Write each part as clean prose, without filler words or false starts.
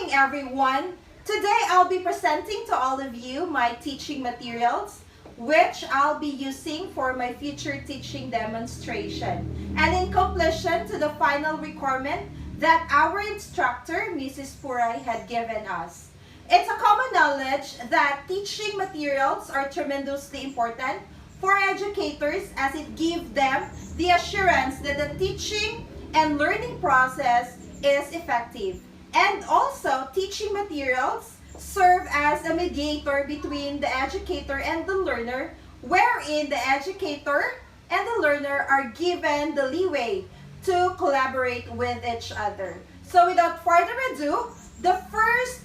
morning, everyone. Today, I'll be presenting to all of you my teaching materials, which I'll be using for my future teaching demonstration. And in completion to the final requirement that our instructor, Mrs. Puray, had given us. It's a common knowledge that teaching materials are tremendously important for educators as it gives them the assurance that the teaching and learning process is effective. And also, teaching materials serve as a mediator between the educator and the learner, wherein the educator and the learner are given the leeway to collaborate with each other. So without further ado, the first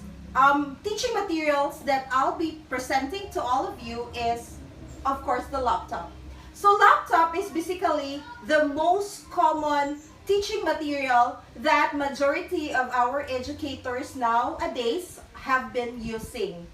teaching materials that I'll be presenting to all of you is, of course, the laptop. So laptop is basically the most common teaching material that majority of our educators nowadays have been using.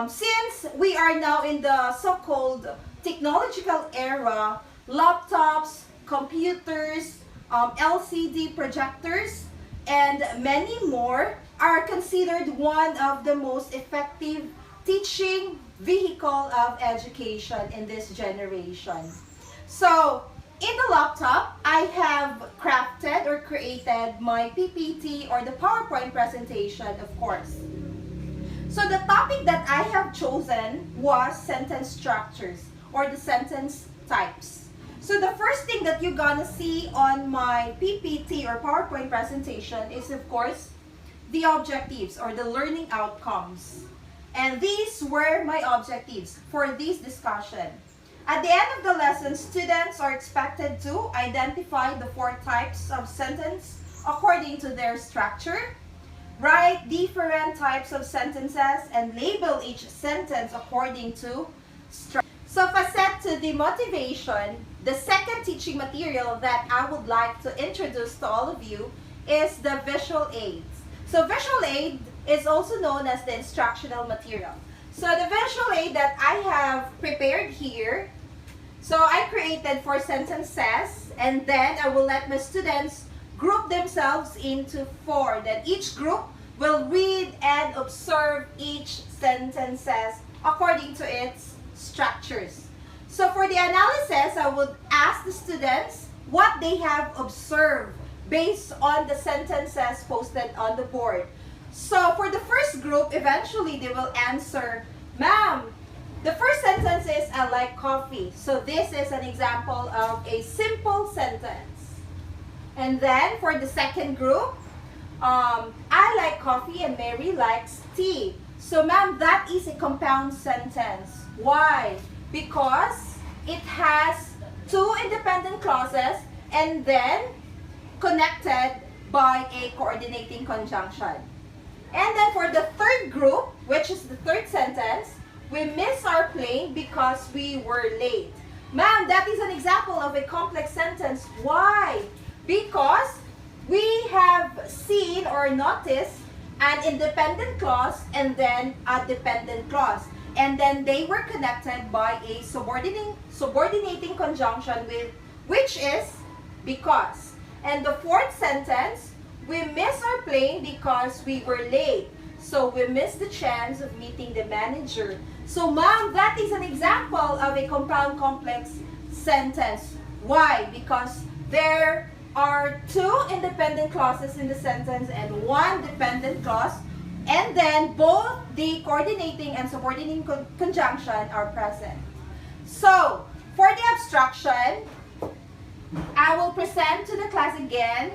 Since we are now in the so-called technological era, laptops, computers, LCD projectors, and many more are considered one of the most effective teaching vehicle of education in this generation. So, in the laptop, I have crafted or created my PPT or the PowerPoint presentation, of course. So the topic that I have chosen was sentence structures or the sentence types. So the first thing that you're gonna see on my PPT or PowerPoint presentation is, of course, the objectives or the learning outcomes. And these were my objectives for this discussion. At the end of the lesson, students are expected to identify the 4 types of sentence according to their structure, write different types of sentences, and label each sentence according to structure. So facet to the motivation, the second teaching material that I would like to introduce to all of you is the visual aids. So visual aid is also known as the instructional material. So the visual aid that I have prepared here, so I created 4 sentences, and then I will let my students group themselves into 4. Then each group will read and observe each sentences according to its structures. So for the analysis, I would ask the students what they have observed based on the sentences posted on the board. So for the first group, eventually they will answer, "Ma'am, the first sentence is, I like coffee." So this is an example of a simple sentence. And then for the second group, I like coffee and Mary likes tea. So ma'am, that is a compound sentence. Why? Because it has 2 independent clauses and then connected by a coordinating conjunction. And then for the third group, which is the third sentence, we miss our plane because we were late. Ma'am, that is an example of a complex sentence. Why? Because we have seen or noticed an independent clause and then a dependent clause. And then they were connected by a subordinating conjunction with which is because. And the fourth sentence, we miss our plane because we were late. So we missed the chance of meeting the manager. So ma'am, that is an example of a compound complex sentence. Why? Because there are 2 independent clauses in the sentence and 1 dependent clause. And then both the coordinating and subordinating conjunction are present. So for the abstraction, I will present to the class again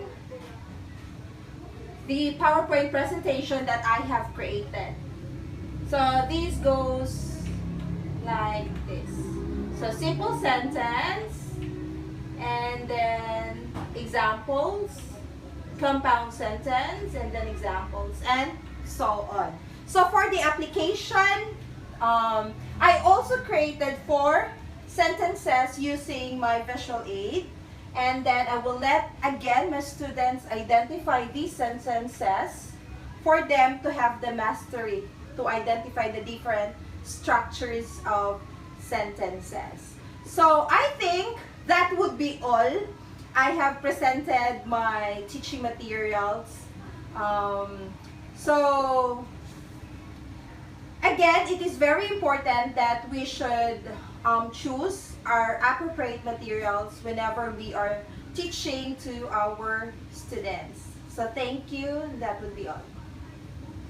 the PowerPoint presentation that I have created. So this goes like this. So simple sentence, and then examples, compound sentence, and then examples, and so on. So for the application, I also created 4 sentences using my visual aid. And then I will let, again, my students identify these sentences for them to have the mastery to identify the different structures of sentences. So I think that would be all. I have presented my teaching materials. So, again, it is very important that we should choose our appropriate materials whenever we are teaching to our students. So thank you. That would be all.